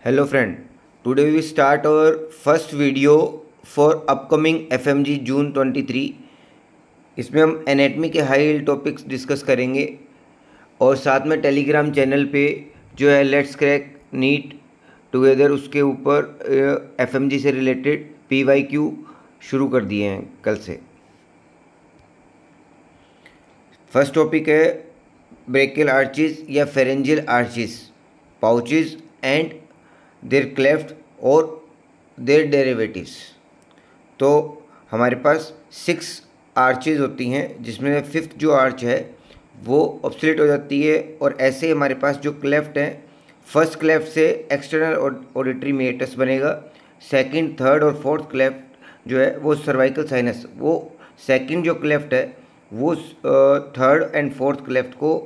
Hello friend, today we start our first video for upcoming FMG June 23। इसमें हम anatomy के high heeled topics discuss करेंगे और साथ में टेलीग्राम चैनल पे जो है लेट्स क्रैक नीट टुगेदर उसके ऊपर FMG से रिलेटेड PYQ शुरू कर दिए हैं कल से। फर्स्ट टॉपिक है ब्रेकियल आर्चिज या pharyngeal arches, pouches and their cleft और देयर डेरिवेटिव्स। तो हमारे पास 6 आर्चेज होती हैं जिसमें फिफ्थ जो आर्च है वो ऑब्सोलेट हो जाती है और ऐसे हमारे पास जो क्लेफ्ट हैं, फर्स्ट क्लेफ्ट से एक्सटर्नल ऑडिटरी मेटस बनेगा, सेकंड, थर्ड और फोर्थ क्लेफ्ट जो है वो सर्वाइकल साइनस, वो सेकंड जो क्लेफ्ट है वो थर्ड एंड फोर्थ क्लेफ्ट को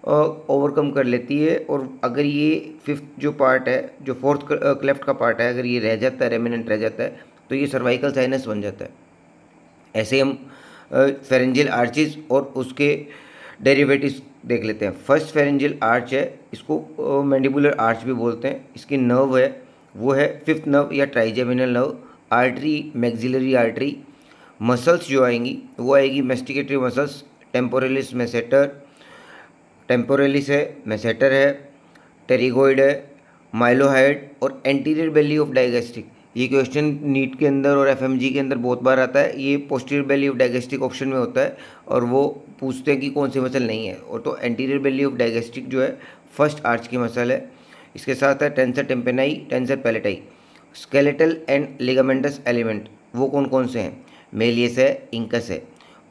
ओवरकम कर लेती है। और अगर ये फिफ्थ जो पार्ट है, जो फोर्थ क्लेफ्ट का पार्ट है, अगर ये रह जाता है, रेमिनेंट रह जाता है, तो ये सर्वाइकल साइनस बन जाता है। ऐसे हम फेरेंजियल आर्चिज और उसके डेरिवेटिव्स देख लेते हैं। फर्स्ट फेरेंजियल आर्च है, इसको मैंडिबुलर आर्च भी बोलते हैं। इसकी नर्व है वो है फिफ्थ नर्व या trigeminal nerve. Artery, maxillary artery. Muscles जो आएंगी वो आएगी masticatory muscles, temporalis masseter, temporalis है, मैसेटर है, टेरिगोइड है, माइलोहाइड और एंटीरियर बेली ऑफ डाइगेस्टिक। ये क्वेश्चन नीट के अंदर और एफएमजी के अंदर बहुत बार आता है। ये पोस्टीरियर बेली ऑफ डाइगेस्टिक ऑप्शन में होता है और वो पूछते हैं कि कौन सी मसल नहीं है, और तो एंटीरियर बेली ऑफ डाइगेस्टिक जो है फर्स्ट आर्च की मसल है। इसके साथ है tensor tympani, tensor palati. Skeletal and ligamentous element वो कौन कौन से हैं? मेलियस है, इंकस है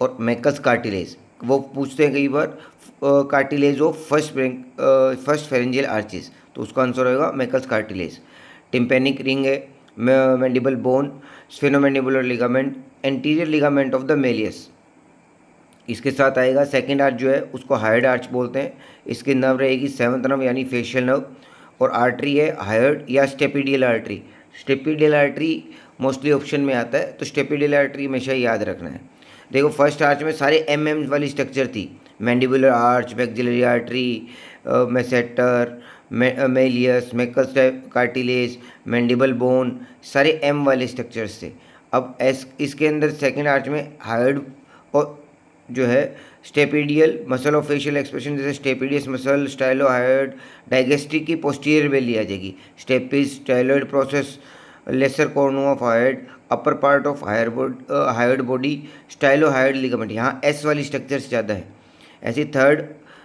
और मैकस कार्टिलेज। वो पूछते हैं कई बार cartilage of first pharyngeal arches, तो उसका आंसर होगा मैकस कार्टिलेज। टिम्पेनिक रिंग है, mandible bone, sphenomandibular ligament, anterior ligament of the malleus. इसके साथ आएगा सेकंड आर्च जो है उसको हायर्ड आर्च बोलते हैं। इसकी नर्व रहेगी सेवंथ नर्व यानी फेशियल नर्व, और आर्टरी है हायर्ड या स्टेपिडियल आर्टरी। स्टेपिडियल आर्टरी मोस्टली ऑप्शन में आता है, तो स्टेपिडियल आर्टरी हमेशा याद रखना है। देखो फर्स्ट आर्च में सारे MM वाली स्ट्रक्चर थी, mandibular arch, maxillary artery, masseter, malleus, Meckel's cartilage, mandible bone, सारे M वाले स्ट्रक्चर्स थे। अब इसके अंदर सेकेंड आर्च में हायर्ड और जो है stapedial muscle of facial expression, जैसे स्टेपिडियस मसल, स्टाइलोहायड, डाइगेस्टिक की पोस्टीरियर बेली आ जाएगी, stapes, styloid process, lesser cornu of hyoid, upper part of hyoid body, stylohyoid ligament. यहाँ S वाली स्ट्रक्चर्स ज़्यादा है। ऐसी थर्ड,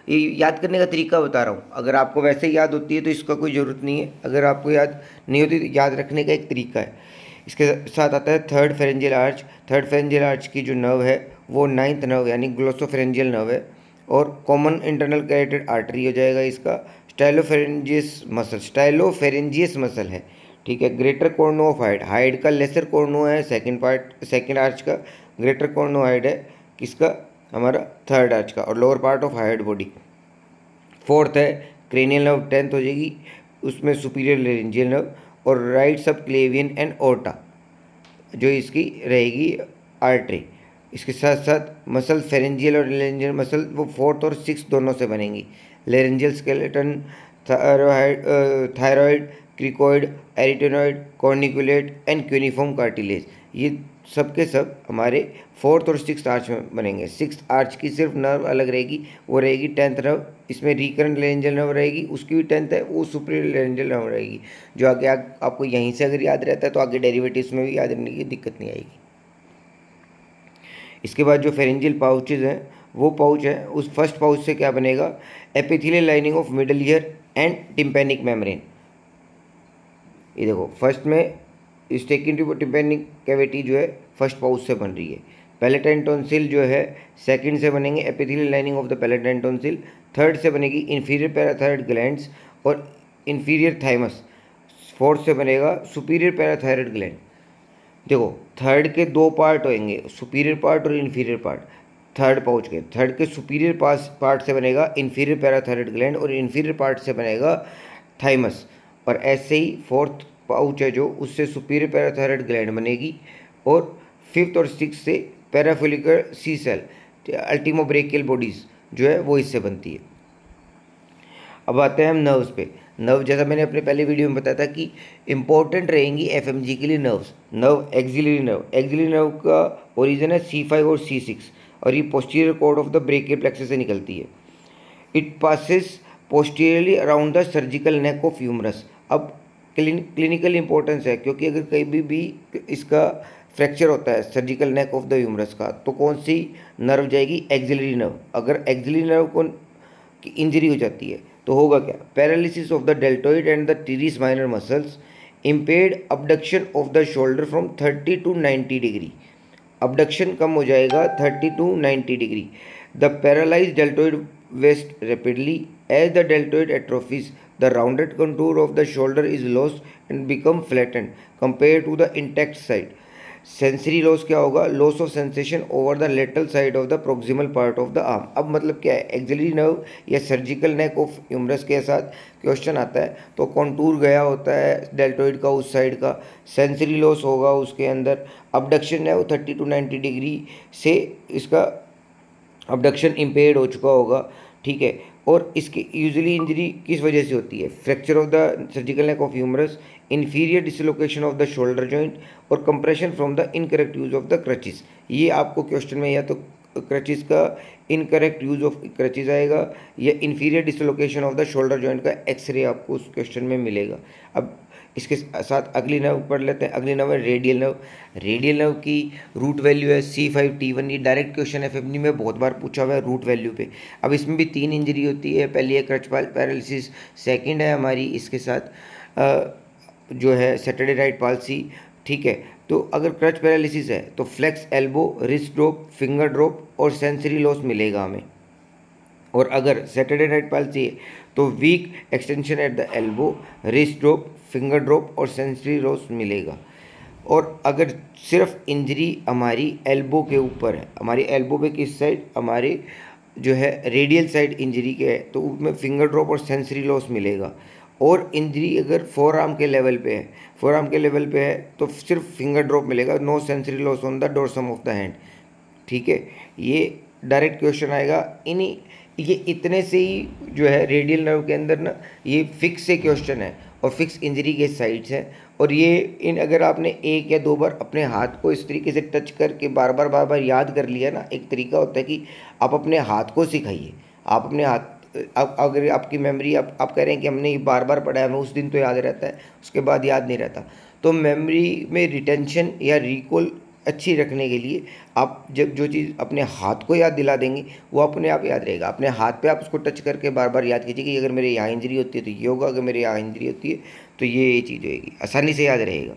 ये याद करने का तरीका बता रहा हूँ, अगर आपको वैसे याद होती है तो इसका कोई ज़रूरत नहीं है, अगर आपको याद नहीं होती तो याद रखने का एक तरीका है। इसके साथ आता है third pharyngeal arch. Third pharyngeal arch की जो नर्व है वो नाइन्थ नर्व यानी ग्लोसोफेरेंजियल नर्व है और कॉमन इंटरनल कैरोटिड आर्टरी हो जाएगा इसका। स्टाइलोफेरेंजियस मसल है, ठीक है। Greater Karna of hide, hide का लेसर कॉर्नो है सेकेंड आर्च का, ग्रेटर कॉर्नो हाइड है किसका? हमारा थर्ड आर्च का, और lower part of hide body. Fourth है क्रेनियल नर्व, 10th हो जाएगी, उसमें सुपीरियर लेरेंजियल नर्व और राइट सब क्लेवियन एंड ओर्टा जो इसकी रहेगी आर्टरी। इसके साथ साथ मसल फेरेंजियल और लेरेंजियल मसल वो फोर्थ और सिक्स दोनों से बनेंगी। Laryngeal skeleton, thyroid, cricoid, एरिटेनॉइड, corniculate and cuneiform cartilage, ये सब के सब हमारे फोर्थ और सिक्स आर्च में बनेंगे। सिक्स आर्च की सिर्फ नर्व अलग रहेगी, वो रहेगी 10th नर्व, इसमें रिकरेंट लेरेंजियल नर्व रहेगी, उसकी भी 10th है, वो सुपीरियर लेरेंजियल नर्व रहेगी, जो आगे आपको यहीं से अगर याद रहता है तो आगे डेरिवेटिव्स में भी याद रखने की दिक्कत नहीं आएगी। इसके बाद जो फेरेंजियल पाउचेज हैं वो पाउच है, उस फर्स्ट पाउच से क्या बनेगा? Epithelial lining of middle ear and tympanic membrane. ये देखो फर्स्ट में टिम्पेनिक कैविटी जो है फर्स्ट पाउच से बन रही है। पैलेटाइन टॉन्सिल जो है सेकंड से बनेंगे, epithelial lining of the palatine tonsil. Third से बनेगी इंफीरियर पैराथायरॉइड ग्लैंड्स और इंफीरियर थाइमस। फोर्थ से बनेगा सुपीरियर पैराथायरॉइड ग्लैंड। देखो थर्ड के दो पार्ट होंगे, सुपीरियर पार्ट और इंफीरियर पार्ट। थर्ड पाउच के थर्ड के सुपीरियर पार्ट से बनेगा इंफीरियर पैराथायरॉइड ग्लैंड और इंफीरियर पार्ट से बनेगा थाइमस। और ऐसे ही फोर्थ पाउच है जो उससे सुपीरियर पैराथायरॉइड ग्लैंड बनेगी और फिफ्थ और सिक्स से पैराफोलिकुलर सी सेल, अल्टीमोब्रेकियल बॉडीज जो है वो इससे बनती है। अब आते हैं हम नर्व्स पे। नर्व जैसा मैंने अपने पहले वीडियो में बताया था कि इंपॉर्टेंट रहेंगी एफएमजी के लिए नर्व्स। नर्व एक्सिलरी नर्व का ओरिजिन है C5 और C6 और ये posterior cord of the brachial plexus से निकलती है। It passes posteriorly around the surgical neck of humerus. अब क्लिनिकल इंपॉर्टेंस है, क्योंकि अगर कहीं भी इसका फ्रैक्चर होता है surgical neck of the humerus का, तो कौन सी नर्व जाएगी? Axillary nerve. अगर एक्सिलरी नर्व को की इंजरी हो जाती है तो होगा क्या? Paralysis of the deltoid and the teres minor muscles, impaired abduction of the shoulder from 30 to 90 degree. Abduction कम हो जाएगा 30 to 90 degree. The paralyse deltoid waste rapidly as the deltoid atrophies, the rounded contour of the shoulder is lost and become flattened compare to the intact side. Sensory loss क्या होगा? Loss of sensation over the lateral side of the proximal part of the arm. अब मतलब क्या है? Axillary nerve या surgical neck of humerus के साथ question आता है तो कॉन्टूर गया होता है डेल्टोइड का उस साइड का, सेंसरी लॉस होगा उसके अंदर, अबडक्शन है वो 30 to 90 डिग्री से इसका अबडक्शन इम्पेयर्ड हो चुका होगा, ठीक है। और इसकी यूजुअली इंजरी किस वजह से होती है? Fracture of the surgical neck of humerus, inferior dislocation of the shoulder joint और compression from the incorrect use of the crutches। ये आपको क्वेश्चन में या तो क्रचेस का इनकरेक्ट यूज ऑफ क्रचेस आएगा या inferior dislocation of the shoulder joint का एक्सरे आपको उस क्वेश्चन में मिलेगा। अब इसके साथ अगली नर्व पढ़ लेते हैं। अगली नर्व है रेडियल नर्व। रेडियल नर्व की रूट वैल्यू है C5T1। ये डायरेक्ट क्वेश्चन है एफएमजी में बहुत बार पूछा हुआ है रूट वैल्यू पे। अब इसमें भी 3 इंजरी होती है। पहली है क्रच पैरालिसिस, सेकंड है हमारी इसके साथ जो है सैटरडे नाइट पाल्सी, ठीक है। तो अगर क्रच पैरालिसिस है तो flex elbow, wrist drop, finger drop और सेंसरी लॉस मिलेगा हमें। और अगर सैटरडे नाइट पाल्सी है तो weak extension at the elbow, wrist drop, finger drop और सेंसरी लॉस मिलेगा। और अगर सिर्फ इंजरी हमारी एल्बो के ऊपर है, हमारी एल्बो पे किस साइड? हमारे जो है रेडियल साइड इंजरी के है, तो उसमें फिंगर ड्रॉप और सेंसरी लॉस मिलेगा। और इंजरी अगर फोर आर्म के लेवल पे है, फोर आर्म के लेवल पे है तो सिर्फ फिंगर ड्रॉप मिलेगा, no sensory loss on the dorsum of the hand, ठीक है। ये डायरेक्ट क्वेश्चन आएगा। इन्हीं ये इतने से ही जो है रेडियल नर्व के अंदर ना ये फिक्स से क्वेश्चन है और फिक्स इंजरी के साइड्स हैं। और ये इन अगर आपने 1 या 2 बार अपने हाथ को इस तरीके से टच करके बार बार याद कर लिया ना, एक तरीका होता है कि आप अपने हाथ को सिखाइए। आप अपने हाथ अगर आपकी मेमोरी आप कह रहे हैं कि हमने ये बार बार पढ़ा है, हमें उस दिन तो याद रहता है, उसके बाद याद नहीं रहता, तो मेमोरी में रिटेंशन या रिकॉल अच्छी रखने के लिए आप जब जो चीज़ अपने हाथ को याद दिला देंगे वो अपने आप याद रहेगा। अपने हाथ पे आप उसको टच करके बार बार याद कीजिए कि अगर मेरे यहाँ इंजरी होती है तो ये होगा, अगर मेरे यहाँ इंजरी होती है तो ये चीज़ होएगी, आसानी से याद रहेगा।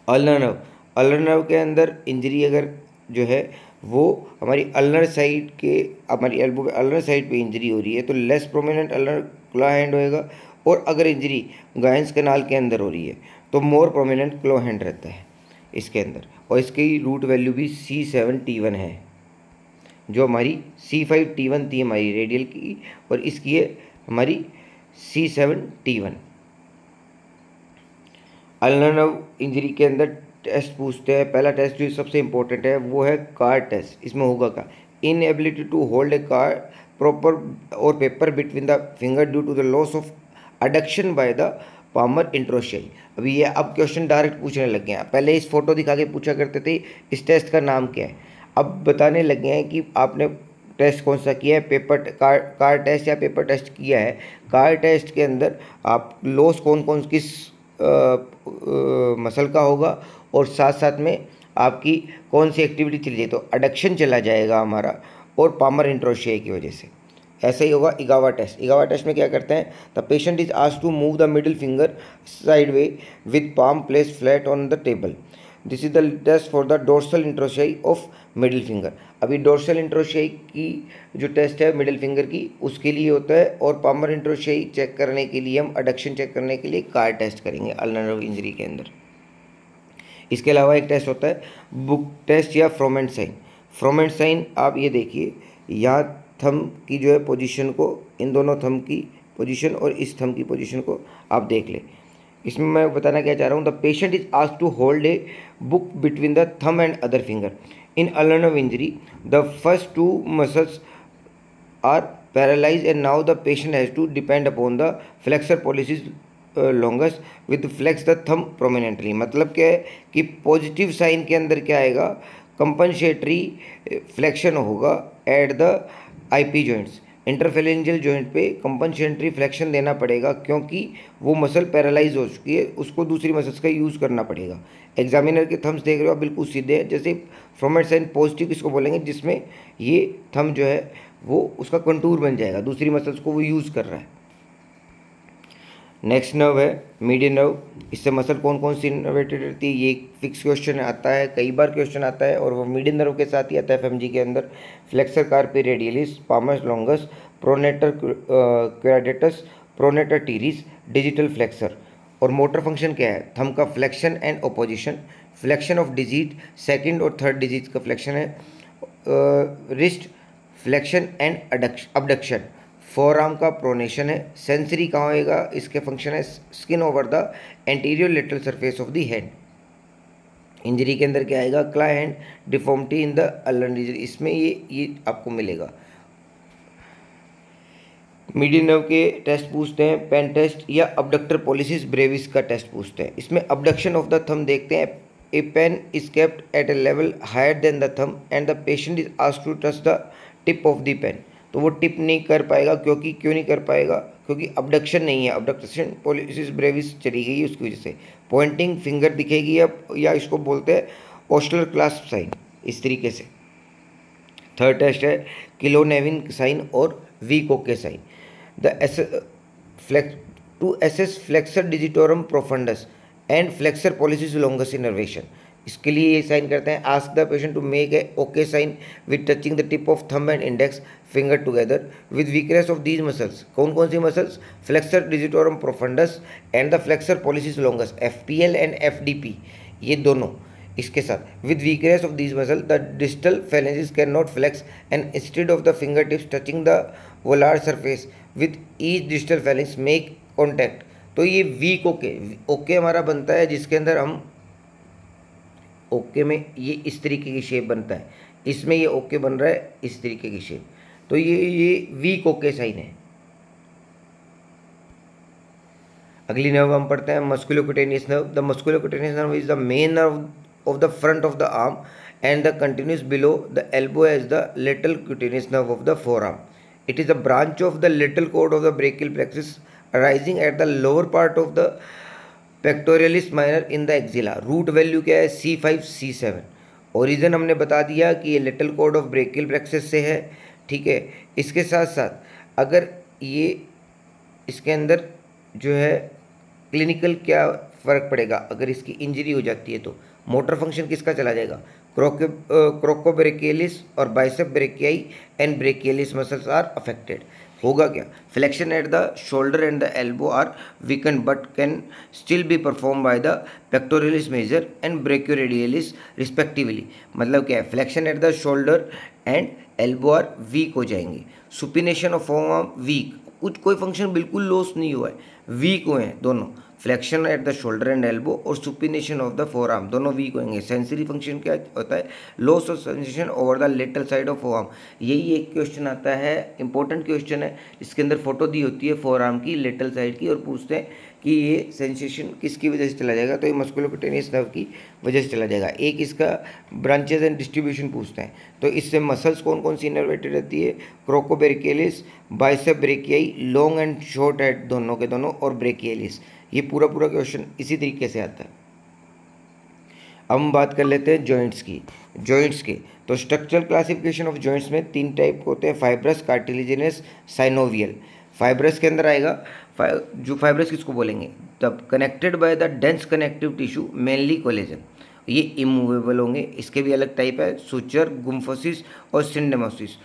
अल्नर नर्व के अंदर इंजरी अगर जो है वो हमारी अल्नर साइड के, हमारी एल्बो पे अल्नर साइड पे इंजरी हो रही है तो लेस प्रोमिनेंट अल्नर क्लो हैंड होएगा। और अगर इंजरी गायंस कैनाल के अंदर हो रही है तो मोर प्रोमिनेंट क्लो हैंड रहता है इसके अंदर। और इसकी रूट वैल्यू भी C7T1 है, जो हमारी C5T1 थी हमारी रेडियल की, और इसकी है हमारी C7T1। अल्नर नर्व इंजरी के अंदर टेस्ट पूछते हैं। पहला टेस्ट जो सबसे इंपॉर्टेंट है वो है कार टेस्ट। इसमें होगा क्या? Inability to hold a card proper और paper between the finger due to the loss of adduction by the palmar interossei. अभी ये अब क्वेश्चन डायरेक्ट पूछने लग गए हैं। पहले इस फोटो दिखा के पूछा करते थे इस टेस्ट का नाम क्या है, अब बताने लगे हैं कि आपने टेस्ट कौन सा किया है, पेपर कार टेस्ट या पेपर टेस्ट किया है। कार टेस्ट के अंदर आप लॉस कौन कौन किस मसल का होगा और साथ साथ में आपकी कौन सी एक्टिविटी चली जाए, तो अडक्शन चला जाएगा हमारा और पामर इंट्रोशियाई की वजह से। ऐसा ही होगा इगावा टेस्ट। इगावा टेस्ट में क्या करते हैं? The patient is asked to move the middle finger sideways with palm place flat on the table. This is the test for the dorsal interossei of middle finger. अभी dorsal interossei की जो test है middle finger की उसके लिए होता है, और पामर इंट्रोशियाई चेक करने के लिए हम अडक्शन चेक करने के लिए कार टेस्ट करेंगे अल्नर नर्व इंजरी के अंदर। इसके अलावा एक टेस्ट होता है बुक टेस्ट या फ्रोमेंट साइन। फ्रोमेंट साइन आप ये देखिए, यहाँ थंब की जो है पोजीशन को, इन दोनों थंब की पोजीशन और इस थंब की पोजीशन को आप देख लें। इसमें मैं बताना क्या चाह रहा हूँ, the patient is asked to hold a book between the thumb and other finger. In ulnar nerve injury the first 2 muscles are paralyse and now the patient has to depend upon the flexor pollicis longest with flex the thumb prominently. मतलब क्या है कि positive sign के अंदर क्या आएगा, compensatory flexion होगा at the IP joints. Interphalangeal joint पे कंपनसेटरी फ्लेक्शन देना पड़ेगा क्योंकि वो मसल पैरालाइज हो चुकी है, उसको दूसरी मसल्स का यूज़ करना पड़ेगा। एग्जामिनर के थम्स देख रहे हो आप, बिल्कुल सीधे हैं, जैसे फ्रोमेट साइन पॉजिटिव किसको बोलेंगे, जिसमें ये थंब जो है वो उसका कंटूर बन जाएगा, दूसरी मसल्स को वो यूज़ कर रहा है। नेक्स्ट नर्व है मीडियन नर्व। इससे मसल कौन कौन सी इनर्वेटेड रहती है, ये फिक्स क्वेश्चन आता है, कई बार क्वेश्चन आता है, और वो मीडियन नर्व के साथ ही आता है एफएमजी के अंदर। Flexor carpi radialis, palmaris longus, pronator quadratus, pronator teres, digital flexor. और मोटर फंक्शन क्या है, थंब का flexion and opposition, flexion of digit, second और थर्ड डिजिट का फ्लेक्शन है, wrist flexion and abduction, forearm का प्रोनेशन है। Sensory कहाँ होएगा, इसके फंक्शन है skin over the anterior lateral surface of the hand. Injury के अंदर क्या आएगा, claw hand deformity in the ulnar reason, इसमें ये आपको मिलेगा। मीडियन नर्व के टेस्ट पूछते हैं, पेन टेस्ट या अबडक्टर पॉलिसिस ब्रेविस का टेस्ट पूछते हैं। इसमें अबडक्शन ऑफ द थंब देखते हैं। A pen is kept at a level higher than the thumb and the patient is asked to touch the tip of the pen. तो वो tip नहीं कर पाएगा, क्यों नहीं कर पाएगा, क्योंकि अबडक्शन नहीं है, अबडक्शन पॉलिसिस ब्रेविस चली गई है, उसकी वजह से पॉइंटिंग फिंगर दिखेगी या इसको बोलते हैं ओस्टलर क्लास्प साइन, इस तरीके से। थर्ड टेस्ट है किलोनेविन साइन और वीकोके sign. To assess flexor digitorum profundus and flexor pollicis longus innervation, इसके लिए ये साइन करते हैं। Ask the patient to make a okay sign with touching the tip of thumb and index finger together with weakness of these muscles. कौन कौन सी muscles, flexor digitorum profundus and the flexor pollicis longus, FPL and FDP, ये दोनों। इसके साथ with weakness of these muscle the distal phalanges can not flex and instead of the finger tips touching the volar surface with each distal phalanx make contact. तो ये week okay हमारा बनता है, जिसके अंदर हम ओके में ये इस तरीके की शेप बनता है, इसमें ये ओके बन रहा है इस तरीके की शेप, तो ये वीक ओके साइन है। अगली नर्व हम पढ़ते हैं musculocutaneous nerve. The musculocutaneous nerve is the main nerve of the front of the arm and the continues below the elbow as the lateral cutaneous nerve of the forearm. It is a branch of the lateral cord of the brachial plexus arising at the lower part of the pectoralis minor in the axilla. Root value क्या है, C5 C7। Origin हमने बता दिया कि ये lateral cord of brachial plexus से है, ठीक है। इसके साथ साथ अगर ये इसके अंदर जो है क्लिनिकल क्या फ़र्क पड़ेगा, अगर इसकी इंजरी हो जाती है तो मोटर फंक्शन किसका चला जाएगा, क्रोकोब्रेकियलिस और bicep brachii and brachialis muscles are affected. होगा क्या, flexion at the shoulder and the elbow are weaken but can still be perform by the pectoralis major and brachioradialis respectively. मतलब क्या है, flexion at the shoulder and elbow are weak हो जाएंगे, supination of form week, कुछ कोई function बिल्कुल loss नहीं हुआ है, वीक हुए हैं दोनों, flexion at the shoulder and elbow और supination of the forearm, दोनों वीक होंगे। सेंसरी फंक्शन क्या होता है, loss of sensation over the lateral side of forearm. यही एक क्वेश्चन आता है, इंपॉर्टेंट क्वेश्चन है, इसके अंदर फोटो दी होती है फोर आर्म की लेटरल साइड की, और पूछते हैं कि ये सेंसेशन किसकी वजह से चला जाएगा, तो ये मस्कुलोक्यूटेनियस नर्व की वजह से चला जाएगा। एक इसका ब्रांचेज एंड डिस्ट्रीब्यूशन पूछते हैं, तो इससे मसल्स कौन कौन सी इनर्वेटेड रहती है, coracobrachialis, bicep brachii, long and short head दोनों के दोनों, और ब्रेकियलिस। ये पूरा क्वेश्चन इसी तरीके से आता है। अब हम बात कर लेते हैं जॉइंट्स की। जॉइंट्स के तो स्ट्रक्चरल क्लासिफिकेशन ऑफ जॉइंट्स में 3 टाइप होते हैं, फाइब्रस, कार्टिलेजिनस, साइनोवियल। फाइब्रस के अंदर आएगा, जो फाइब्रस किसको बोलेंगे, तब connected by the dense connective tissue mainly collagen, ये इमूवेबल होंगे। इसके भी अलग टाइप है, सुचर, गुम्फोसिस और सिंडेमोसिस।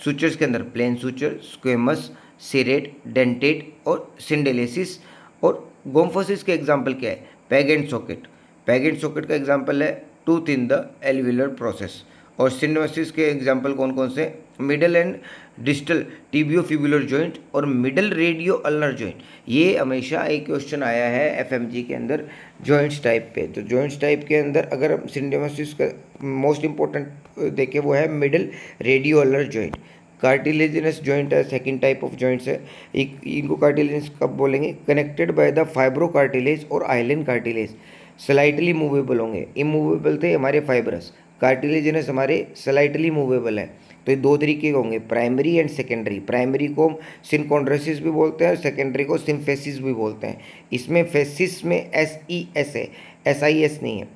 सुचर्स के अंदर प्लेन सुचर, स्क्वेमस, सेरेट, डेंटेट और सिंडेलेसिस। और गोम्फोसिस के एग्जाम्पल क्या है, peg and socket. Peg and socket का एग्जाम्पल है tooth in the alveolar process. और सिंडेमोसिस के एग्जाम्पल कौन कौन से, middle and distal tibiofibular joint और मिडल रेडियो अल्नर जॉइंट। ये हमेशा एक क्वेश्चन आया है एफएमजी के अंदर जॉइंट्स टाइप पे। तो जॉइंट्स टाइप के अंदर अगर हम सिंडेमोसिस का मोस्ट इंपॉर्टेंट देखें वो है middle radio ulnar joint. Cartilaginous joint है, सेकंड टाइप ऑफ जॉइंट्स है। इनको कार्टिलेजिनस कब बोलेंगे? Connected by the fibro cartilage और आइलिन कार्टिलेज, स्लाइटली मूवेबल होंगे। इमूवेबल थे हमारे फाइब्रस, कार्टिलेजिनस हमारे स्लाइटली मूवेबल है। तो ये दो तरीके के होंगे, प्राइमरी एंड सेकेंडरी। प्राइमरी को सिनकोंड्रोसिस भी बोलते हैं और सेकेंडरी को सिम्फेसिस भी बोलते हैं। इसमें फेसिस में SES है, SIS नहीं है।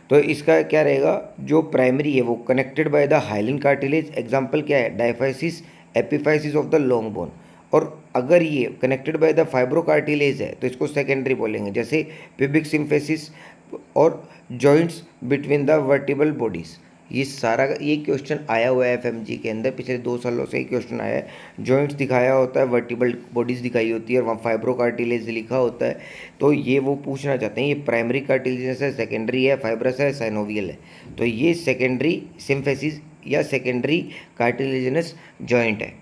तो इसका क्या रहेगा? जो प्राइमरी है वो connected by the hyaline cartilage, example क्या है? Diaphysis, epiphysis of the long bone. और अगर ये connected by the fibro cartilage है तो इसको सेकेंडरी बोलेंगे, जैसे प्यूबिक सिम्फेसिस और joints between the vertebral bodies. ये सारा ये क्वेश्चन आया हुआ है FMG के अंदर, पिछले 2 सालों से ही क्वेश्चन आया है। जॉइंट्स दिखाया होता है, वर्टिबल बॉडीज़ दिखाई होती है और वहाँ फाइब्रो कार्टिलेज लिखा होता है। तो ये वो पूछना चाहते हैं ये प्राइमरी कार्टिलेज है, सेकेंडरी है, फाइब्रस है, साइनोवियल है। तो ये सेकेंडरी सिम्फेसिस या सेकेंडरी कार्टिलेजिनस जॉइंट है।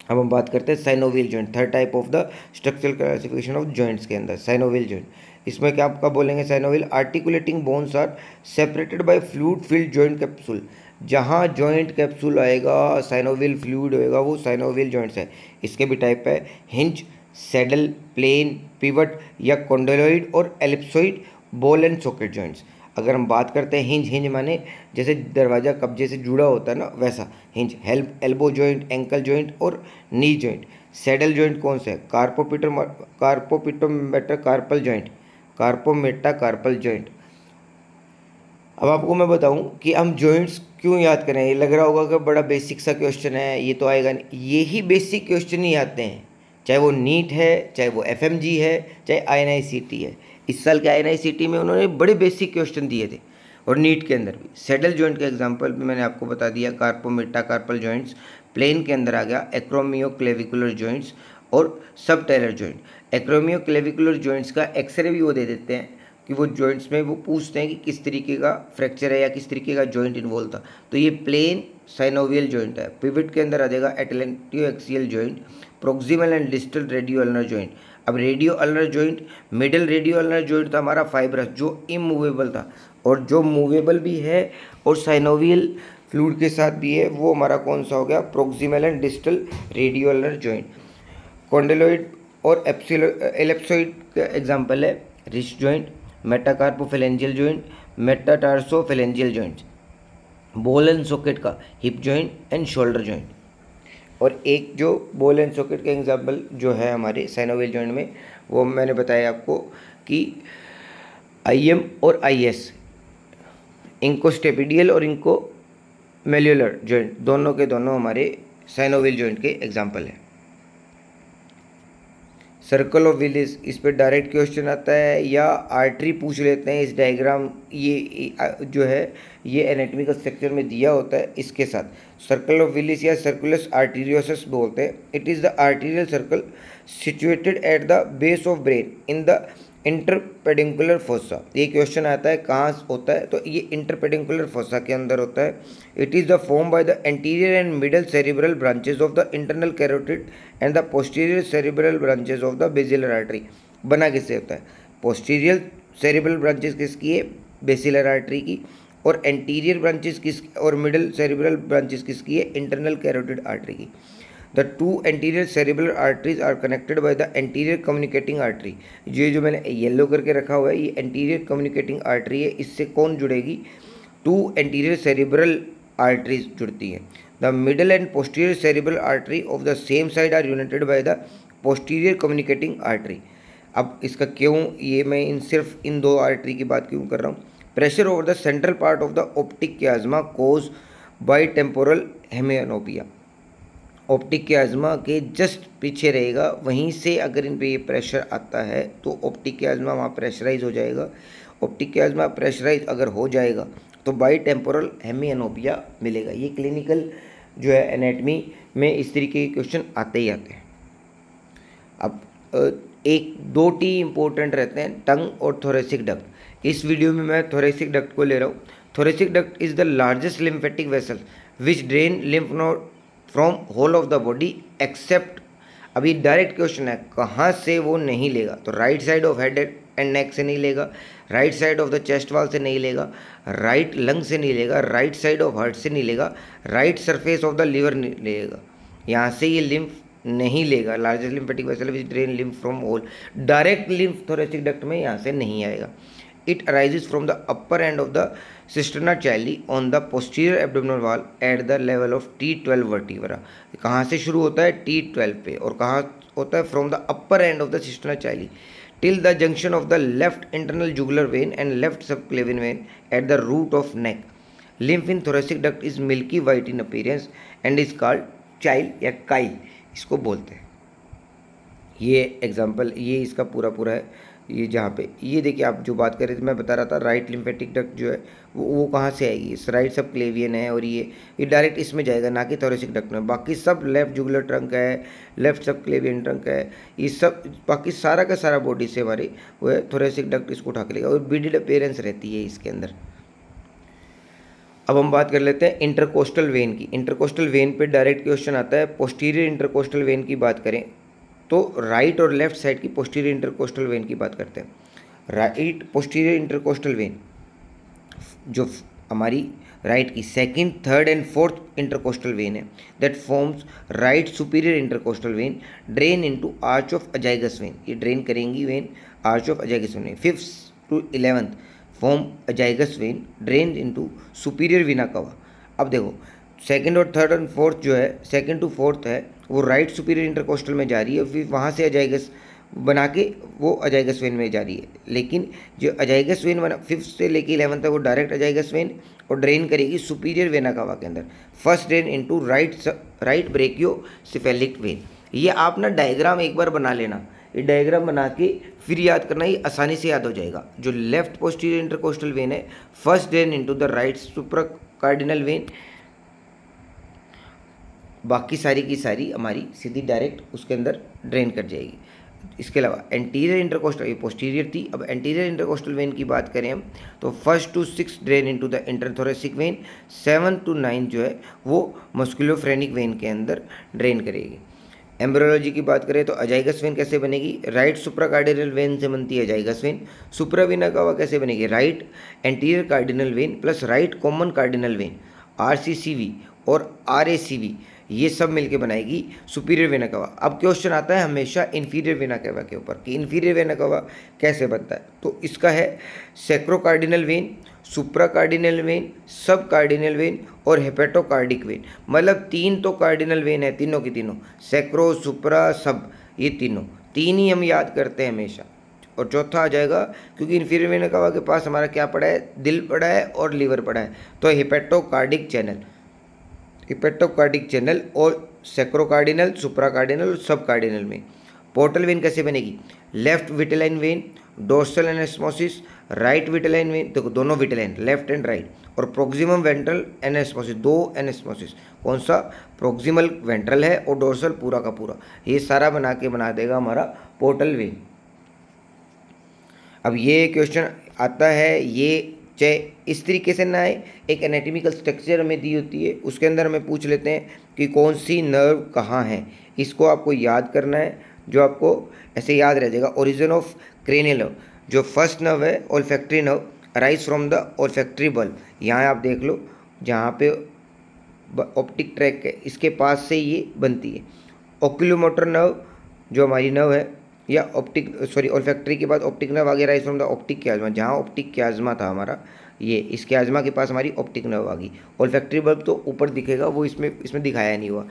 अब हम बात करते हैं synovial joint, third type of the structural classification of joints के अंदर साइनोवियल जॉइंट। इसमें क्या आपका बोलेंगे? Synovial articulating bones are separated by fluid filled joint capsule. जहाँ जॉइंट कैप्सूल आएगा, साइनोवियल फ्लूइड होएगा, वो साइनोवियल जॉइंट्स है। इसके भी टाइप है हिंज, सैडल, प्लेन, पिवट या कॉन्डोलॉइड और एलिप्सोइड बॉल एंड सॉकेट जॉइंट्स। अगर हम बात करते हैं हिंज, हिंज माने जैसे दरवाज़ा कब्जे से जुड़ा होता है ना, वैसा hinge. Elbow joint, ankle joint और नी जॉइंट। सैडल जॉइंट कौन सा है? Carpometacarpal joint, carpometacarpal joint. अब आपको मैं बताऊं कि हम जॉइंट्स क्यों याद करें। ये लग रहा होगा कि बड़ा बेसिक सा क्वेश्चन है, ये तो आएगा नहीं। यही बेसिक क्वेश्चन ही आते हैं, चाहे वो नीट है, चाहे वो FMG है, चाहे INICT है। इस साल के INICT में उन्होंने बड़े बेसिक क्वेश्चन दिए थे और नीट के अंदर भी। सैडल जॉइंट का एग्जांपल भी मैंने आपको बता दिया, कार्पोमेटाकार्पल जॉइंट्स। प्लेन के अंदर आ गया एक्रोमियोक्लेविकुलर जॉइंट्स और सब टेलर जॉइंट। एक्रोमियोक्लेविकुलर जॉइंट्स का एक्सरे भी वो दे देते हैं कि वो जॉइंट्स में वो पूछते हैं कि किस तरीके का फ्रैक्चर है या किस तरीके का जॉइंट इन्वॉल्व था। तो ये प्लेन साइनोवियल जॉइंट है। पिवट के अंदर आ जाएगा atlantoaxial joint, proximal and distal radioulnar joint. अब radioulnar joint, middle radioulnar joint था हमारा फाइब्रस, जो इमूवेबल था, और जो मूवेबल भी है और साइनोवियल फ्लूइड के साथ भी है, वो हमारा कौन सा हो गया? Proximal and distal radioulnar joint. Condyloid और एलिप्सोइड का एग्जाम्पल है wrist joint, metacarpophalangeal joint, metatarsophalangeal joint. Ball and socket का hip joint and shoulder joint. और एक जो बॉल एंड सॉकेट का एग्जाम्पल जो है हमारे साइनोवियल जॉइंट में, वो मैंने बताया आपको कि IM और IS, इनको स्टेपिडियल और इनको मेल्युलर जॉइंट, दोनों के दोनों हमारे साइनोवियल जॉइंट के एग्जाम्पल हैं। सर्कल ऑफ विलिस, इस पर डायरेक्ट क्वेश्चन आता है या आर्टरी पूछ लेते हैं। इस डायग्राम ये जो है ये एनाटॉमी का स्ट्रक्चर में दिया होता है इसके साथ। सर्कल ऑफ विलिस या सर्कुलस आर्टीरियोसस बोलते हैं। It is the arterial circle situated at the base of brain in the interpeduncular fossa. ये क्वेश्चन आता है कहाँ होता है, तो ये इंटरपेडिकुलर फोसा के अंदर होता है। It is the form by the anterior and middle cerebral branches of the internal carotid and the posterior cerebral branches of the basilar artery. बना किससे होता है? पोस्टीरियर सेरिब्रल ब्रांचेज किसकी है? बेसिलर आर्टरी की। और एंटीरियर ब्रांचेज किस और मिडल सेरिब्रल ब्रांचेज किसकी है? इंटरनल कैरोटिड आर्टरी की। The two anterior cerebral arteries are connected by the anterior communicating artery। ये जो मैंने येलो करके रखा हुआ है ये anterior communicating artery है। इससे कौन जुड़ेगी? Two anterior cerebral arteries जुड़ती हैं। The middle and posterior cerebral artery of the same side are united by the posterior communicating artery। अब इसका क्यों ये मैं सिर्फ इन दो आर्टरी की बात क्यों कर रहा हूँ? Pressure over the central part of the optic chiasma cause bitemporal hemianopia. Optic chiasma के जस्ट पीछे रहेगा, वहीं से अगर इन पे ये प्रेशर आता है तो ऑप्टिक क्याज्मा वहाँ प्रेशराइज हो जाएगा। ऑप्टिक क्याज्मा प्रेशराइज अगर हो जाएगा तो बाई टेम्पोरल हेमियानोपिया मिलेगा। ये क्लिनिकल जो है एनेटमी में इस तरीके के क्वेश्चन आते ही आते हैं। अब एक दो टी इंपॉर्टेंट रहते हैं, टंग और थोरेसिक डक्ट। इस वीडियो में मैं थोरेसिक डक्ट को ले रहा हूँ। Thoracic duct is the largest lymphatic vessel which drain lymph node from whole of the body except अभी डायरेक्ट क्वेश्चन है कहाँ से वो नहीं लेगा, तो right side of head and neck से नहीं लेगा, right side of the chest wall से नहीं लेगा, राइट लंग से नहीं लेगा, राइट साइड ऑफ हार्ट से नहीं लेगा, right surface of the liver नहीं लेगा, यहाँ से ये लिम्फ नहीं लेगा। Largest lymphatic vessel which drain lymph from all, direct lymph thoracic duct में यहाँ से नहीं आएगा। It arises from the upper end of the cisterna chyli on the posterior abdominal wall at the level of T12 vertebra. कहाँ से शुरू होता है? T12 पे, और कहाँ होता है? From the upper end of the cisterna chyli till the junction of the left internal jugular vein and left subclavian vein at the root of neck. Lymph in thoracic duct is milky white in appearance and is called chyle या Kyle इसको बोलते हैं। ये example, ये इसका पूरा है। ये जहाँ पे ये देखिए आप जो बात कर रहे थे, मैं बता रहा था राइट लिम्फेटिक डक्ट जो है वो कहाँ से आएगी? इस राइट सब क्लेवियन है, और ये डायरेक्ट इसमें जाएगा, ना कि थोरेसिक डक्ट में। बाकी सब लेफ्ट जुगुलर ट्रंक है, लेफ्ट सब क्लेवियन ट्रंक है, ये सब बाकी सारा का सारा बॉडी से हमारी वो है थोरेसिक डक्ट इसको उठा के लेगा, और बीडेड अपीयरेंस रहती है इसके अंदर। अब हम बात कर लेते हैं इंटरकोस्टल वेन की। इंटरकोस्टल वेन पे डायरेक्ट क्वेश्चन आता है। पोस्टीरियर इंटरकोस्टल वेन की बात करें तो राइट और लेफ्ट साइड की पोस्टीरियर इंटरकोस्टल वेन की बात करते हैं। राइट पोस्टीरियर इंटरकोस्टल वेन जो हमारी राइट की second, third and fourth intercostal vein है, that forms right superior intercostal vein drain into arch of azygos vein. ये ड्रेन करेंगी vein arch of azygos vein. 5th to 11th form azygos vein drain into superior vena cava. अब देखो second और third और fourth जो है, second to fourth है, वो राइट सुपीरियर इंटरकोस्टल में जा रही है, फिर वहाँ से अजाइगस बना के वो अजाइगस वेन में जा रही है। लेकिन जो अजाइगस वेन बना 5th से लेके 11th तक वो डायरेक्ट अजाइगस वेन और ड्रेन करेगी सुपीरियर वेना कावा के अंदर। First drain into right brachiocephalic when. ये आप ना डायग्राम एक बार बना लेना, ये डायग्राम बना के फिर याद करना, ये आसानी से याद हो जाएगा। जो लेफ्ट पोस्टीरियर इंटरकोस्टल वेन है, first drain into the right supracardinal vein, बाकी सारी की सारी हमारी सीधी डायरेक्ट उसके अंदर ड्रेन कर जाएगी। इसके अलावा एंटीरियर इंटरकोस्टल, ये पोस्टीरियर थी। अब एंटीरियर इंटरकोस्टल वेन की बात करें हम तो 1st to 6th drain into the interthoracic vein, 7th to 9th जो है वो मस्कुलोफ्रेनिक वेन के अंदर ड्रेन करेगी। एम्ब्रियोलॉजी की बात करें तो अजाइगस वेन कैसे बनेगी? राइट सुप्राकार्डिनल वेन से बनती है अजाइगस वेन। सुप्रावीना कावा कैसे बनेगी? Right anterior cardinal when plus right common cardinal when, RCCV और RACV, ये सब मिलके बनाएगी सुपीरियर वेना कावा। अब क्वेश्चन आता है हमेशा इन्फीरियर वेना कावा के ऊपर कि इन्फीरियर वेना कावा कैसे बनता है। तो इसका है सेक्रोकार्डिनल वेन, सुप्राकार्डिनल वेन, सब कार्डिनल वेन और हेपेटोकार्डिक वेन। मतलब 3 तो कार्डिनल वेन है, तीनों की तीनों, सेक्रो सुप्रा सब, ये तीन ही हम याद करते हैं हमेशा। और चौथा आ जाएगा क्योंकि इन्फीरियर वेना कावा के पास हमारा क्या पड़ा है? दिल पड़ा है और लीवर पड़ा है, तो हेपेटोकार्डिक चैनल, हिपेटोकार्डिक चैनल और सेक्रोकार्डिनल, सुप्राकार्डिनल और सब कार्डिनल में। पोर्टल वेन कैसे बनेगी? Left vitelline vein, dorsal anastomosis, right vitelline vein, देखो दोनों विटेलाइन, लेफ्ट एंड राइट, और प्रोक्सिमम वेंट्रल एनेस्मोसिस, 2 एनेस्मोसिस। कौन सा? प्रोक्सिमल वेंट्रल है और डोर्सल पूरा का पूरा। ये सारा बना देगा हमारा पोर्टल वेन। अब ये क्वेश्चन आता है, ये चाहे इस तरीके से ना आए, एक एनाटॉमिकल स्ट्रक्चर हमें दी होती है, उसके अंदर हमें पूछ लेते हैं कि कौन सी नर्व कहाँ है, इसको आपको याद करना है, जो आपको ऐसे याद रह जाएगा। ओरिजिन ऑफ क्रेनियल नर्व, जो फर्स्ट नर्व है olfactory nerve, arise from the olfactory bulb. यहाँ आप देख लो जहाँ पे ऑप्टिक ट्रैक है, इसके पास से ये बनती है। ओक्यूलोमोटर नर्व जो हमारी नर्व है, या ओल्फैक्टरी के बाद ऑप्टिक नर्व आ गया, राइज फ्रॉम द ऑप्टिक क्याज्मा, जहाँ ऑप्टिक क्याज्मा था हमारा, ये इस क्याज्मा के पास हमारी ऑप्टिक नर्व आ गई। ओल्फैक्टरी बल्ब तो ऊपर दिखेगा, वो इसमें दिखाया नहीं हुआ।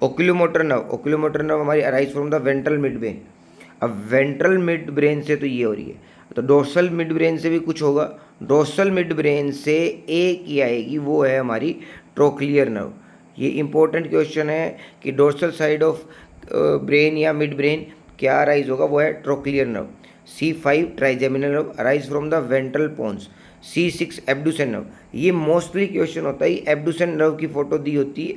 ओक्यूलोमोटर नर्व हमारी arise from the ventral mid brain. अब वेंट्रल मिड ब्रेन से तो ये हो रही है, तो डोर्सल मिड ब्रेन से भी कुछ होगा। डोर्सल मिड ब्रेन से एक ही आएगी, वो है हमारी ट्रोक्लियर नर्व। ये इंपॉर्टेंट क्वेश्चन है कि डोर्सल साइड ऑफ ब्रेन या मिड ब्रेन क्या अराइज होगा, वो है trochlear nerve. C5 trigeminal nerve arise from the ventral pons. C6 abducens nerve, ये मोस्टली क्वेश्चन होता है, एब्डुसेन नर्व की फोटो दी होती है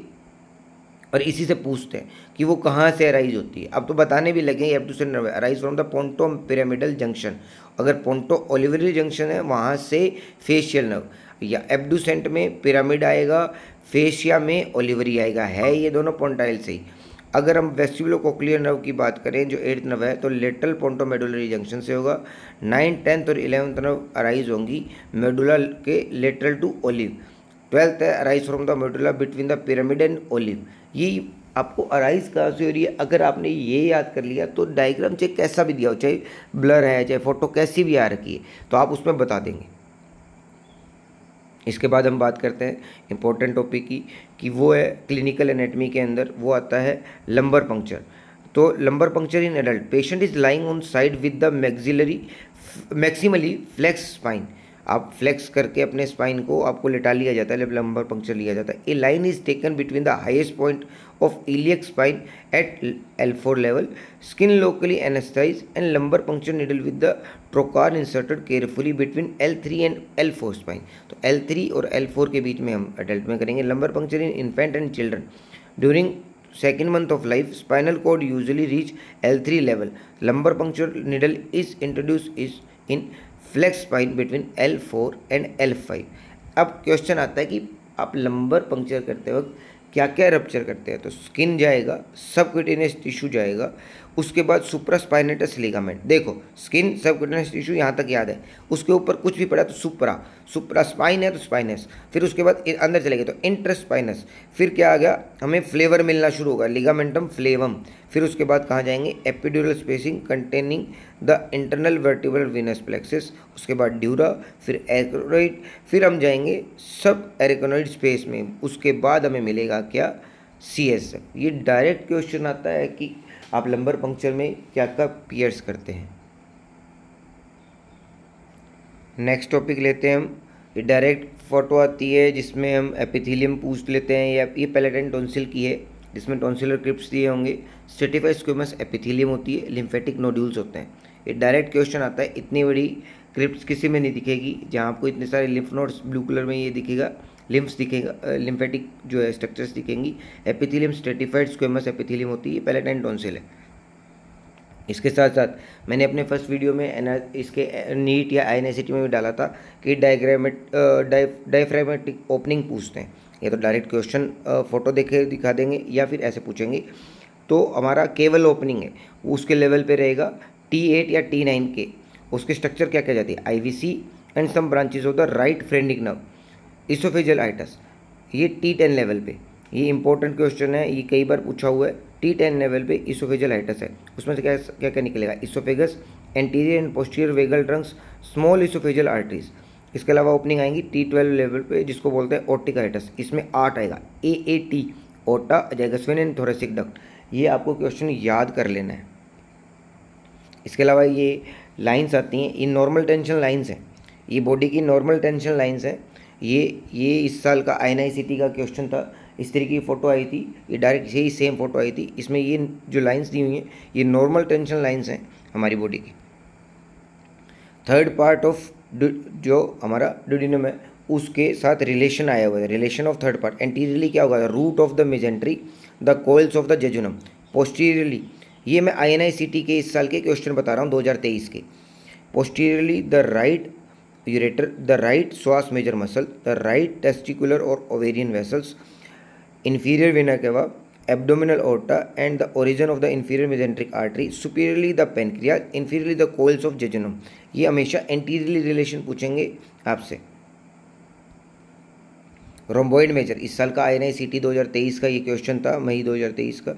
और इसी से पूछते हैं कि वो कहाँ से अराइज होती है। अब तो बताने भी लगे abducens nerve arise from the ponto pyramidal junction. अगर पोंटो ओलिवरी जंक्शन है वहाँ से फेशियल नर्व, या एब्डुसेंट में पिरामिड आएगा, फेशिया में ओलिवरी आएगा, है ये दोनों पोंटाइल से ही। अगर हम वेस्टिबुलोकोक्लियर नर्व की बात करें जो 8th नर्व है तो लेटरल पोंटोमेडुलरी जंक्शन से होगा। 9th 10th और 11th नर्व अराइज होंगी मेडुला के लेटरल टू ओलिव। 12th है arise from the medulla between the pyramid and olive. ये आपको अराइज कहाँ से हो रही है, अगर आपने ये याद कर लिया तो डायग्राम चाहे कैसा भी दिया हो, चाहे ब्लर है चाहे फोटो कैसी भी आ रखी है, तो आप उसमें बता देंगे। इसके बाद हम बात करते हैं इंपॉर्टेंट टॉपिक की कि वो है क्लिनिकल एनाटमी के अंदर वो आता है लंबर पंक्चर। तो lumbar puncture in adult patient is lying on side with the maximally flex spine. आप फ्लेक्स करके अपने स्पाइन को आपको लेटा लिया जाता है, जब लंबर पंक्चर लिया जाता है। A line is taken between the highest point of iliac spine at L4 level, skin locally anaesthetise and lumbar puncture needle with the trocar inserted carefully between L3 and L4 spine. तो L3 और L4 के बीच में हम adult में करेंगे। Lumbar puncture in infant and children during second month of life, spinal cord usually reach L3 level. Lumbar puncture needle is introduced in flex spine between L4 and L5. अब question आता है कि आप lumbar puncture करते वक्त क्या क्या rupture करते हैं। तो स्किन जाएगा, सबक्यूटेनियस टिश्यू जाएगा, उसके बाद सुप्रास्पाइनेटस लिगामेंट। देखो स्किन सबक्यूटेनियस टिश्यू यहाँ तक याद है, उसके ऊपर कुछ भी पड़ा तो सुप्रा स्पाइन है तो स्पाइनस, फिर उसके बाद अंदर चले गए तो इंट्रास्पाइनस, फिर क्या आ गया हमें फ्लेवर मिलना शुरू होगा लिगामेंटम फ्लेवम, फिर उसके बाद कहाँ जाएंगे epidural spacing containing the internal vertebral Venus plexus, उसके बाद ड्यूरा, फिर एरिकनॉइड, फिर हम जाएंगे सब एरिकनॉइड स्पेस में, उसके बाद हमें मिलेगा क्या CSF। ये डायरेक्ट क्वेश्चन आता है कि आप लंबर पंक्चर में क्या क्या पियर्स करते हैं। नेक्स्ट टॉपिक लेते हैं हम, ये डायरेक्ट फोटो आती है जिसमें हम एपिथेलियम पूछ लेते हैं, या ये पैलेटाइन टॉन्सिल की है जिसमें टॉन्सिलर क्रिप्ट्स दिए होंगे, स्ट्रेटिफाइड स्क्वेमस एपिथेलियम होती है, लिम्फेटिक नोड्यूल्स होते हैं। ये डायरेक्ट क्वेश्चन आता है, इतनी बड़ी क्रिप्ट्स किसी में नहीं दिखेगी, जहाँ आपको इतने सारे लिम्फ नोड्स ब्लू कलर में ये दिखेगा, लिम्फ्स दिखेगा, लिम्फेटिक जो है स्ट्रक्चर्स दिखेंगी। एपिथेलियम स्ट्रेटिफाइड स्क्वेमस एपिथेलियम होती है, पैलेटाइन टॉन्सिल है। इसके साथ साथ मैंने अपने फर्स्ट वीडियो में इसके नीट या INICT में भी डाला था कि डायफ्रागमेटिक ओपनिंग पूछते हैं। ये तो डायरेक्ट क्वेश्चन फोटो देखे दिखा देंगे या फिर ऐसे पूछेंगे। तो हमारा केवल ओपनिंग है उसके लेवल पे रहेगा T8 या T9 के, उसके स्ट्रक्चर क्या क्या जाती है IVC and some branches of the right phrenic nerve, oesophageal hiatus, ये T10 लेवल पे। ये इंपॉर्टेंट क्वेश्चन है, ये कई बार पूछा हुआ है। T10 लेवल पे इसोफेजियल आइटस है, उसमें से क्या क्या क्या निकलेगा oesophagus, anterior and posterior vagal Trunks, small oesophageal arteries. इसके अलावा ओपनिंग आएंगी T12 लेवल पे जिसको बोलते हैं ओटिक आइटस, इसमें 8 आएगा AAT, ओटा जैगसवेन एंड थोरेसिक डक्ट। ये आपको क्वेश्चन याद कर लेना है। इसके अलावा ये लाइंस आती हैं, ये नॉर्मल टेंशन लाइंस हैं, ये बॉडी की नॉर्मल टेंशन लाइंस हैं। ये इस साल का INICT का क्वेश्चन था, इस तरीके की फ़ोटो आई थी, ये डायरेक्ट यही सेम फोटो आई थी। इसमें ये जो लाइंस दी हुई हैं ये नॉर्मल टेंशन लाइंस हैं हमारी बॉडी की। थर्ड पार्ट ऑफ जो हमारा ड्यूडिनम है उसके साथ रिलेशन आया हुआ है, relation of third part. Anteriorly क्या होगा, root of the mesentery, the coils of the jejunum. Posteriorly, ये मैं INICT के इस साल के क्वेश्चन बता रहा हूँ 2023 के। Posteriorly the right ureter, the right psoas major muscle, the right testicular और ovarian vessels, inferior vena cava, abdominal aorta and the origin of the inferior mesenteric artery, superiorly the pancreas, inferiorly the coils of jejunum। ये हमेशा anteriorly relation पूछेंगे आपसे। रोम्बोइड major, इस साल का INICT 2023 का ये क्वेश्चन था, मई 2023 का।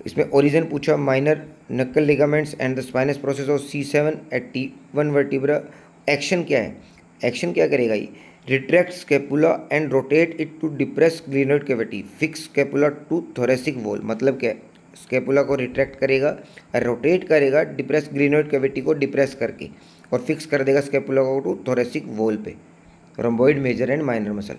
इसमें ओरिजिन पूछा, minor nuchal ligaments and the spinous process of C7 at T1 vertebra. Action क्या है, एक्शन क्या करेगा ये, retract scapula and rotate it to depress glenoid cavity, fix scapula to thoracic wall. मतलब क्या है, स्केपुला को रिट्रैक्ट करेगा, रोटेट करेगा डिप्रेस ग्लिनोइड कैविटी को डिप्रेस करके, और फिक्स कर देगा स्केपुला को टू थोरेसिक वॉल पे। रोम्बोइड मेजर एंड माइनर मसल।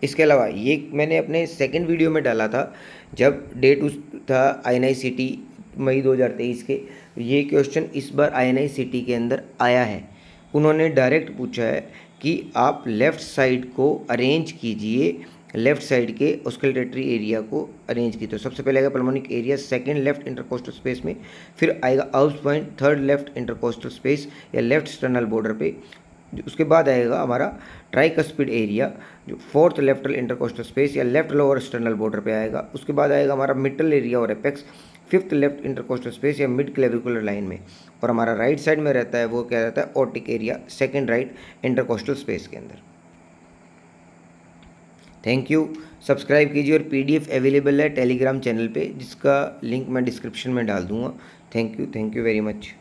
इसके अलावा ये मैंने अपने सेकंड वीडियो में डाला था जब डेट था INICT मई 2023 के। ये क्वेश्चन इस बार INICT के अंदर आया है। उन्होंने डायरेक्ट पूछा है कि आप लेफ़्ट साइड को अरेंज कीजिए, लेफ़्ट साइड के ऑस्कल्टेटरी एरिया को अरेंज कीजिए। तो सबसे पहले आएगा pulmonic area, second left intercostal space में, फिर आएगा out point, third left intercostal space या लेफ्ट स्टर्नल बॉर्डर पे, उसके बाद आएगा हमारा ट्राइकस्पिड एरिया, जो फोर्थ लेफ्टरल इंटरकोस्टल स्पेस या लेफ्ट लोअर स्टर्नल बॉर्डर पे आएगा। उसके बाद आएगा हमारा मिडल एरिया और apex, fifth left intercostal space या मिड क्लेविकुलर लाइन में। और हमारा राइट साइड में रहता है वो क्या रहता है, aortic area, second right intercostal space के अंदर। Thank you. सब्सक्राइब कीजिए और PDF अवेलेबल है टेलीग्राम चैनल पे, जिसका लिंक मैं डिस्क्रिप्शन में डाल दूँगा। Thank you very much.